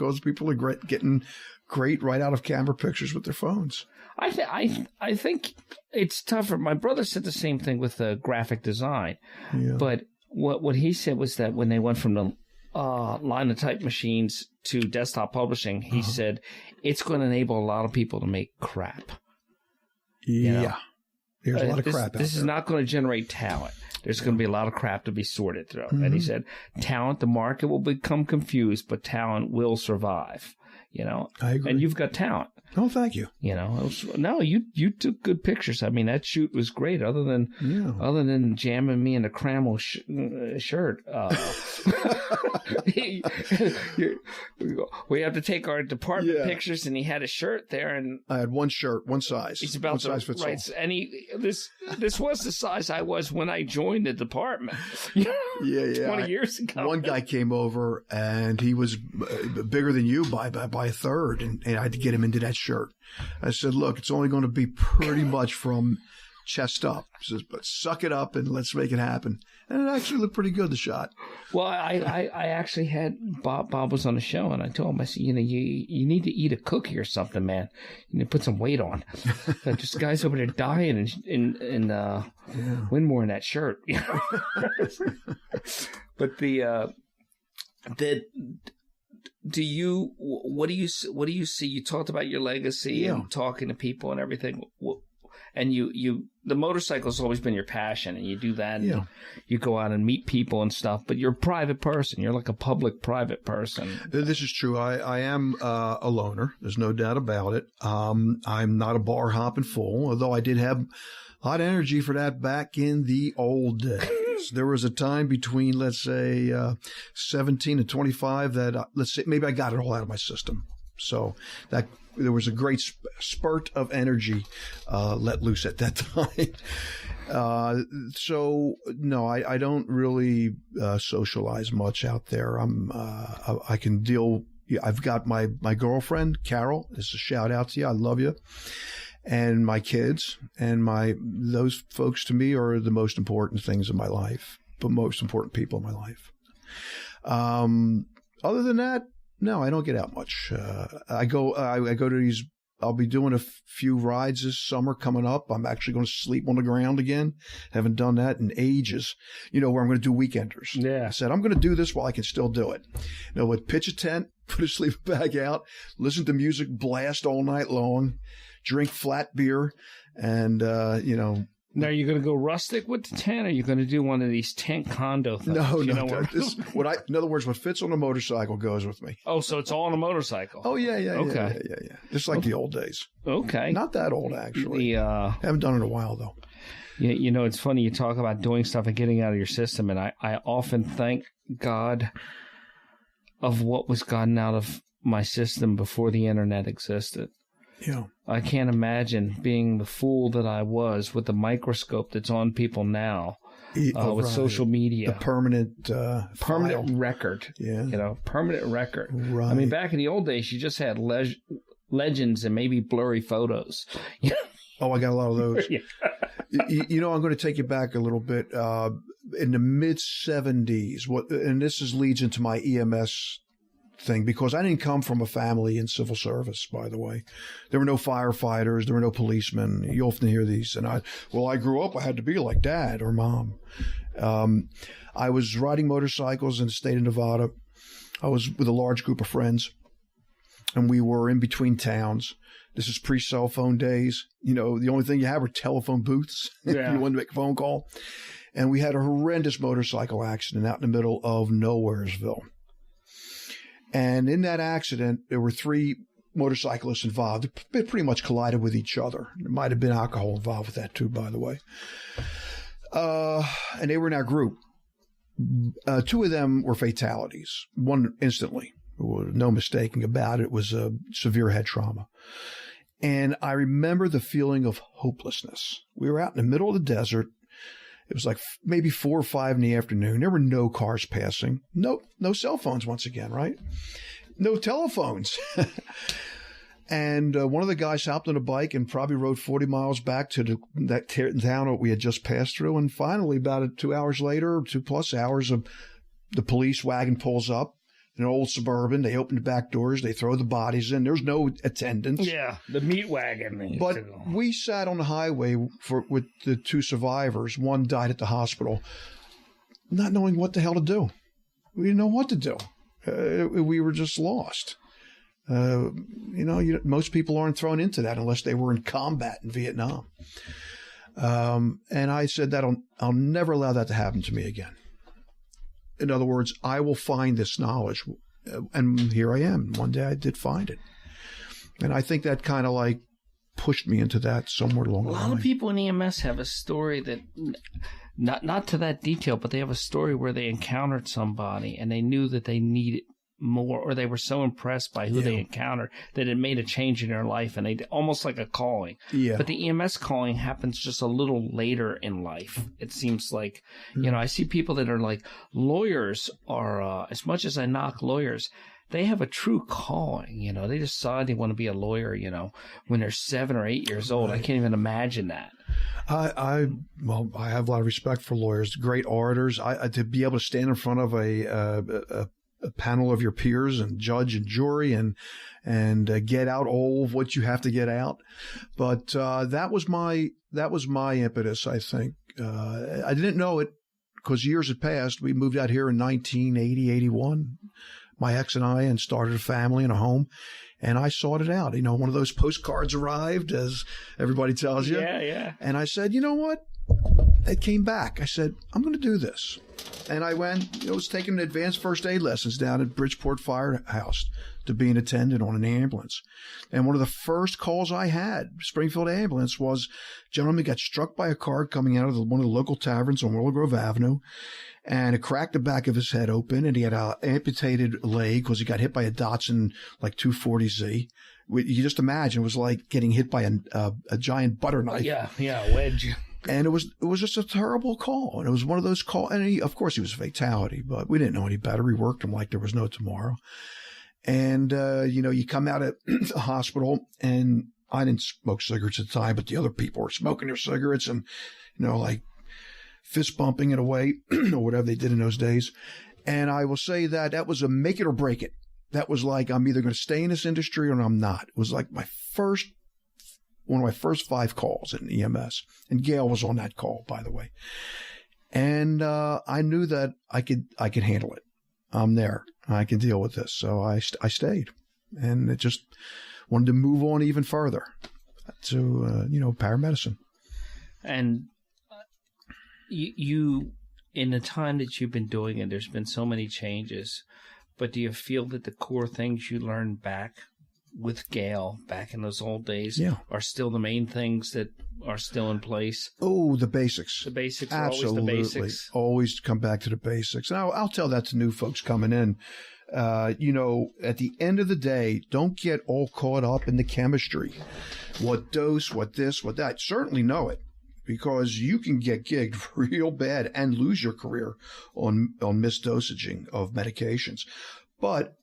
because people are getting great right out of camera pictures with their phones. I think it's tougher. My brother said the same thing with graphic design, but what he said was that when they went from the line of type machines to desktop publishing, he said it's going to enable a lot of people to make crap. Yeah. There's a lot of crap out there. This is not going to generate talent. There's going to be a lot of crap to be sorted through. And he said, the market will become confused, but talent will survive. I agree. And you've got talent. Oh, thank you. You took good pictures. I mean, that shoot was great. Other than jamming me in a Cramel shirt, we have to take our department pictures, and he had a shirt there, and I had one shirt, one size. He's about one size fits all. And this was the size I was when I joined the department. 20 years ago. One guy came over, and he was bigger than you by a third, and I had to get him into that shirt. I said, look, it's only going to be pretty much from chest up. He says, but suck it up and let's make it happen. And it actually looked pretty good, the shot. Well, I actually had Bob was on the show, and I told him, I said, you need to eat a cookie or something, man. You need to put some weight on. Just guys over there dying in Winmore in that shirt. But what do you see? You talked about your legacy and talking to people and everything. And the motorcycle's always been your passion, and you do that. And you go out and meet people and stuff, but you're a private person. You're like a public private person. This is true. I am a loner. There's no doubt about it. I'm not a bar hopping fool, although I did have a lot of energy for that back in the old days. There was a time between, let's say, 17 and 25 that, let's say, maybe I got it all out of my system. So that there was a great spurt of energy let loose at that time. So no, I don't really socialize much out there. I can deal. I've got my girlfriend Carol. This is a shout out to you. I love you. And my kids and those folks to me are the most important things in my life, the most important people in my life. Other than that, no, I don't get out much. I go to these. I'll be doing a few rides this summer coming up. I'm actually going to sleep on the ground again. Haven't done that in ages. Where I'm going to do weekenders. Yeah. I said, I'm going to do this while I can still do it. Pitch a tent, put a sleeping bag out, listen to music blast all night long, drink flat beer, and, Now, are you going to go rustic with the tent, or are you going to do one of these tent condo things? No. In other words, what fits on a motorcycle goes with me. Oh, so it's all on a motorcycle. Oh, yeah. Okay. Yeah. Just like the old days. Okay. Not that old, actually. Haven't done it in a while, though. Yeah, it's funny. You talk about doing stuff and getting out of your system, and I often thank God of what was gotten out of my system before the internet existed. Yeah. I can't imagine being the fool that I was with the microscope that's on people now with social media. The permanent record. Yeah. Permanent record. Right. I mean, back in the old days, you just had legends and maybe blurry photos. Oh, I got a lot of those. Yeah. I'm going to take you back a little bit. In the mid-'70s, and this leads into my EMS thing, because I didn't come from a family in civil service, by the way. There were no firefighters. There were no policemen. You often hear these. And I grew up, I had to be like dad or mom. I was riding motorcycles in the state of Nevada. I was with a large group of friends, and we were in between towns. This is pre-cell phone days. The only thing you have were telephone booths if you wanted to make a phone call. And we had a horrendous motorcycle accident out in the middle of Nowheresville. And in that accident, there were 3 motorcyclists involved. They pretty much collided with each other. There might have been alcohol involved with that too, by the way. And they were in our group. 2 of them were fatalities. One instantly. No mistaking about it. It was a severe head trauma. And I remember the feeling of hopelessness. We were out in the middle of the desert. It was like maybe 4 or 5 in the afternoon. There were no cars passing. No cell phones once again, right? No telephones. And one of the guys hopped on a bike and probably rode 40 miles back to that town that we had just passed through. And finally, about 2 hours later, 2+ hours, the police wagon pulls up. an old Suburban. They open the back doors. They throw the bodies in. There's no attendants. Yeah, the meat wagon. But we sat on the highway with the 2 survivors. One died at the hospital, not knowing what the hell to do. We didn't know what to do. We were just lost. Most people aren't thrown into that unless they were in combat in Vietnam. And I said that I'll never allow that to happen to me again. In other words, I will find this knowledge. And here I am. One day I did find it. And I think that kind of like pushed me into that somewhere along the line. A lot of people in EMS have a story that, not to that detail, but they have a story where they encountered somebody and they knew that they needed more, or they were so impressed by who they encountered that it made a change in their life, and they almost like a calling. Yeah. But the EMS calling happens just a little later in life. It seems like, I see people that are like lawyers are, as much as I knock lawyers, they have a true calling. They decide they want to be a lawyer, when they're 7 or 8 years old. Right. I can't even imagine that. I have a lot of respect for lawyers, great orators. To be able to stand in front of a panel of your peers and judge and jury and get out all of what you have to get out. But that was my impetus, I think. I didn't know it because years had passed. We moved out here in 1980, 81, my ex and I, and started a family and a home. And I sought it out. One of those postcards arrived, as everybody tells you. Yeah, yeah. And I said, you know what? It came back. I said, I'm going to do this. And I went, was taking advanced first aid lessons down at Bridgeport Firehouse to be an attendant on an ambulance. And one of the first calls I had, Springfield Ambulance, was a gentleman got struck by a car coming out of one of the local taverns on Willow Grove Avenue. And it cracked the back of his head open, and he had an amputated leg because he got hit by a Datsun like 240Z. You just imagine it was like getting hit by a giant butter knife. Yeah, a wedge. And it was just a terrible call. And it was one of those calls. And of course, he was a fatality, but we didn't know any better. We worked him like there was no tomorrow. And, you come out of the hospital, and I didn't smoke cigarettes at the time, but the other people were smoking their cigarettes and, like fist bumping it away or whatever they did in those days. And I will say that was a make it or break it. That was like, I'm either going to stay in this industry or I'm not. It was like one of my first 5 calls in EMS. And Gail was on that call, by the way. And I knew that I could handle it. I'm there. I can deal with this. So I stayed. And it just wanted to move on even further to, paramedicine. And you, in the time that you've been doing it, there's been so many changes. But do you feel that the core things you learned back with Gail back in those old days are still the main things that are still in place? Oh, the basics. The basics Absolutely. Are always the basics. Always come back to the basics. And I'll tell that to new folks coming in. At the end of the day, don't get all caught up in the chemistry. What dose, what this, what that. Certainly know it, because you can get gigged real bad and lose your career on misdosaging of medications. But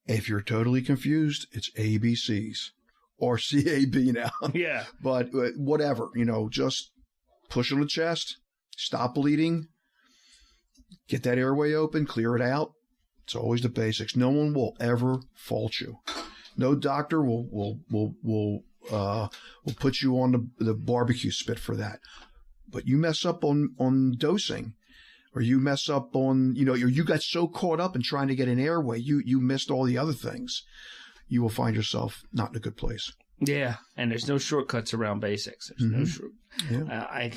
if you're totally confused, it's ABCs or CAB now. Yeah. But whatever, just push on the chest, stop bleeding, get that airway open, clear it out. It's always the basics. No one will ever fault you. No doctor will put you on the barbecue spit for that. But you mess up on dosing, or you mess up on, you got so caught up in trying to get an airway, you missed all the other things. You will find yourself not in a good place. Yeah, and there's no shortcuts around basics. There's no Yeah. I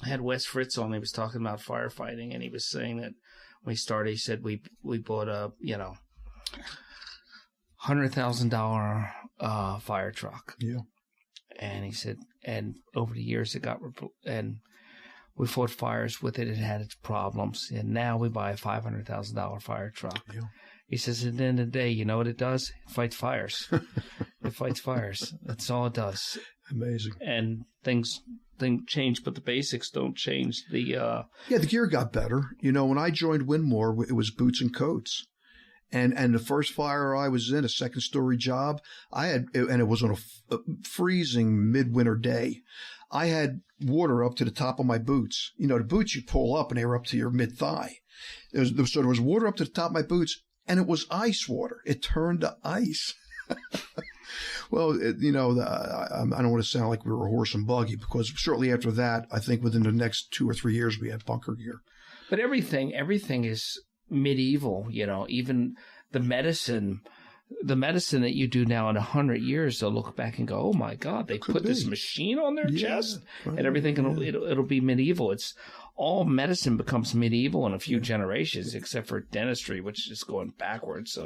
had Wes Fritz on. He was talking about firefighting, and he was saying that when he started, he said we bought a $100,000 fire truck. Yeah. And he said, and over the years and we fought fires with it. It had its problems. And now we buy a $500,000 fire truck. Yeah. He says, at the end of the day, you know what it does? It fights fires. It fights fires. That's all it does. Amazing. And things change, but the basics don't change. The gear got better. When I joined Winmore, it was boots and coats. And the first fire I was in, a second story job, and it was on a freezing midwinter day. I had water up to the top of my boots. You know, the boots you pull up and they were up to your mid-thigh. So there was water up to the top of my boots, and it was ice water. It turned to ice. Well, I don't want to sound like we were a horse and buggy, because shortly after that, I think within the next 2 or 3 years, we had bunker gear. But everything is medieval, you know, even the medicine that you do now in 100 years, they'll look back and go, oh my God, they put this machine on their chest, and everything, it'll be medieval. It's all medicine becomes medieval in a few generations, except for dentistry, which is going backwards.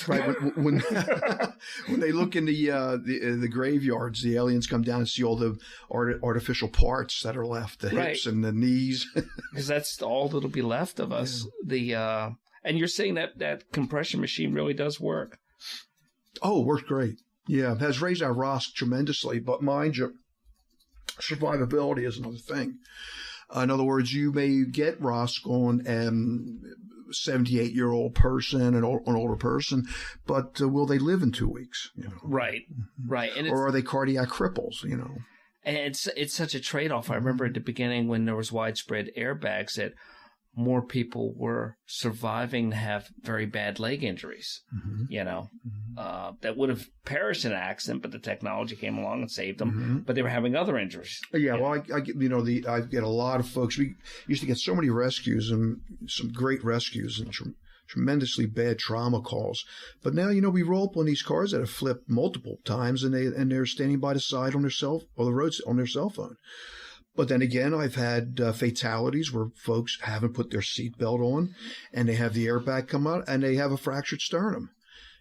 Right. When they look in the graveyards, the aliens come down and see all the artificial parts that are left, the hips and the knees. Because that's all that'll be left of us. Yeah. And you're saying that compression machine really does work. Oh, it works great. Yeah, it has raised our ROSC tremendously, but mind you, survivability is another thing. In other words, you may get ROSC on a 78-year-old person, an older person, but will they live in 2 weeks? You know? Right. And or are they cardiac cripples, you know? And it's such a trade-off. I remember at the beginning when there was widespread airbags that more people were surviving to have very bad leg injuries, you know, that would have perished in an accident, but the technology came along and saved them, but they were having other injuries. Yeah, well, I get a lot of folks. We used to get so many rescues and some great rescues and tremendously bad trauma calls. But now, you know, we roll up on these cars that have flipped multiple times, and they're standing by the side on the roads on their cell phone. But then again, I've had fatalities where folks haven't put their seatbelt on, and they have the airbag come out, and they have a fractured sternum,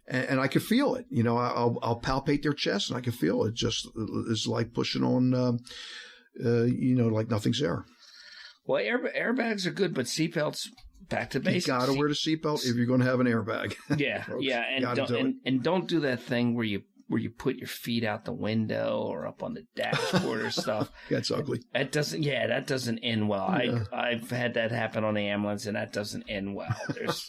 and I can feel it. You know, I'll palpate their chest, and I can feel it. Just it's like pushing on, like nothing's there. Well, airbags are good, but seatbelts, back to basics. You got to wear the seatbelt if you're going to have an airbag. Yeah, and don't do that thing where you put your feet out the window or up on the dashboard or stuff. That's ugly. That doesn't end well. Yeah. I've had that happen on the ambulance, and that doesn't end well. There's,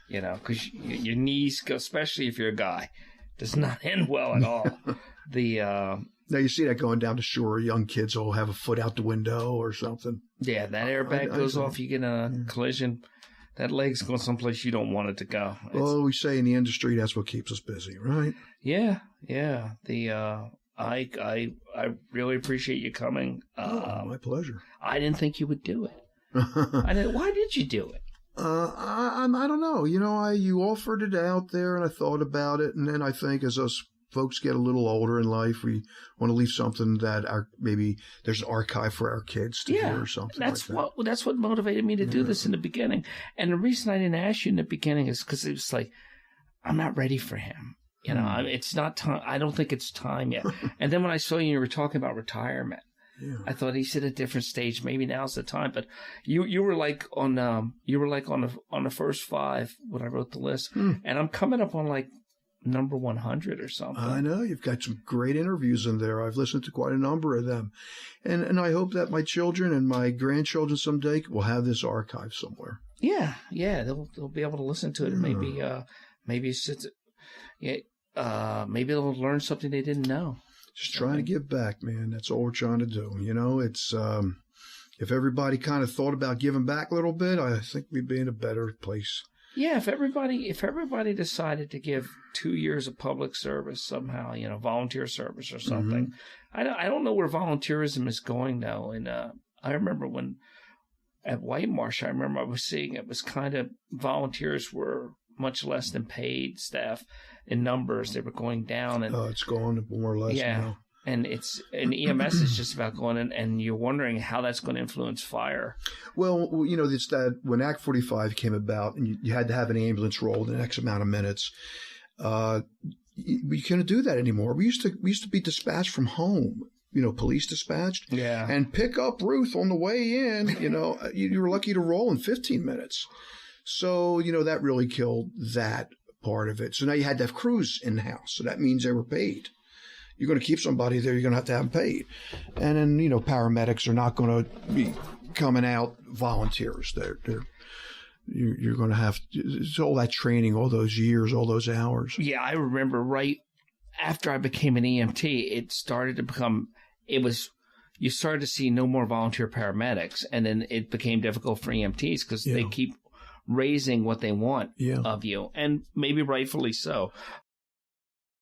you know, because your knees go, especially if you're a guy, does not end well at all. Now you see that going down the shore. Young kids will have a foot out the window or something. Yeah, that airbag goes off. You get in a collision. That leg's going someplace you don't want it to go. Well, we say in the industry that's what keeps us busy, right? Yeah. I really appreciate you coming. My pleasure. I didn't think you would do it. Why did you do it? I don't know. You know, you offered it out there, and I thought about it, and then I think as us folks get a little older in life, we want to leave something that maybe there's an archive for our kids to hear or something. That's what motivated me to do this in the beginning. And the reason I didn't ask you in the beginning is because it was like, I'm not ready for him. You know, it's not time. I don't think it's time yet. And then when I saw you were talking about retirement, I thought he's at a different stage. Maybe now's the time. But you were like on the first 5 when I wrote the list, and I'm coming up on like number 100 or something. I know. You've got some great interviews in there. I've listened to quite a number of them. And I hope that my children and my grandchildren someday will have this archive somewhere. Yeah. They'll be able to listen to it. And maybe they'll learn something they didn't know. Just trying to give back, man. That's all we're trying to do. You know, it's if everybody kind of thought about giving back a little bit, I think we'd be in a better place. Yeah, if everybody decided to give 2 years of public service somehow, you know, volunteer service or something. I don't know where volunteerism is going though. And I remember when at White Marsh, I was seeing it was kind of volunteers were much less than paid staff in numbers. They were going down, and it's gone more or less. Yeah. Now. And EMS is just about going in, and you're wondering how that's going to influence fire. Well, you know, it's that when Act 45 came about, and you had to have an ambulance roll in the X amount of minutes, we couldn't do that anymore. We used to be dispatched from home, you know, police dispatched, and pick up Ruth on the way in. You know, you were lucky to roll in 15 minutes. So, you know, that really killed that part of it. So now you had to have crews in the house. So that means they were paid. You're going to keep somebody there, you're going to have them paid. And then, you know, paramedics are not going to be coming out volunteers. You're going to have it's all that training, all those years, all those hours. Yeah, I remember right after I became an EMT, it started to become, you started to see no more volunteer paramedics, and then it became difficult for EMTs because they keep raising what they want of you, and maybe rightfully so.